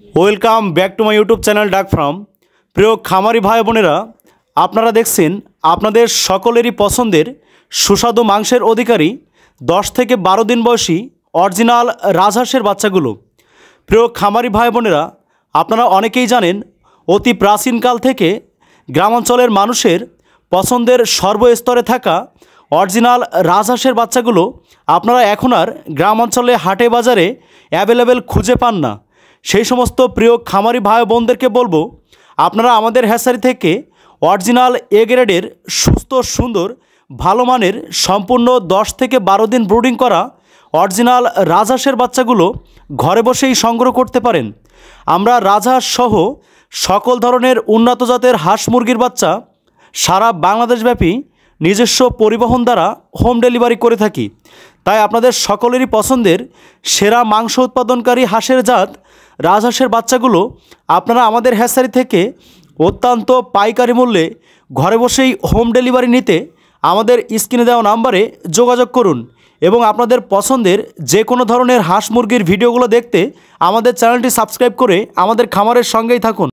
Welcome back to my YouTube channel ডাক farm. প্রিয় খামারি ভাই বোনেরা, আপনারা দেখছেন আপনাদের সকলেরই পছন্দের সুস্বাদু মাংসের অধিকারী 10 থেকে 12 দিন বয়সী অরিজিনাল রাজহাঁসের বাচ্চাগুলো। প্রিয় খামারি ভাই বোনেরা, আপনারা অনেকেই জানেন অতি প্রাচীনকাল থেকে গ্রামাঞ্চলের মানুষের পছন্দের সর্বস্তরে থাকা অরিজিনাল রাজহাঁসের বাচ্চাগুলো আপনারা এখন আর গ্রামাঞ্চলে হাটে বাজারে অ্যাভেলেবেল খুঁজে পান না। সেই সমস্ত প্রিয় খামারি ভাই বোনদেরকে বলবো, আপনারা আমাদের হ্যাচারি থেকে অরিজিনাল এ গ্রেডের সুস্থ সুন্দর ভালো মানের সম্পূর্ণ 10 থেকে 12 দিন ব্রুডিং করা অরিজিনাল রাজহাঁসের বাচ্চাগুলো ঘরে বসেই সংগ্রহ করতে পারেন। আমরা রাজহাঁস সহ সকল ধরনের উন্নত জাতের হাঁস মুরগির বাচ্চা সারা বাংলাদেশব্যাপী নিজস্ব পরিবহন দ্বারা হোম ডেলিভারি করে থাকি। তাই আপনাদের সকলেরই পছন্দের সেরা মাংস উৎপাদনকারী হাঁসের জাত রাজহাঁসের বাচ্চাগুলো আপনারা আমাদের হ্যাচারি থেকে অত্যন্ত পাইকারি মূল্যে ঘরে বসেই হোম ডেলিভারি নিতে আমাদের স্ক্রিনে দেওয়া নাম্বারে যোগাযোগ করুন এবং আপনাদের পছন্দের যে কোনো ধরনের হাঁস মুরগির ভিডিওগুলো দেখতে আমাদের চ্যানেলটি সাবস্ক্রাইব করে আমাদের খামারের সঙ্গেই থাকুন।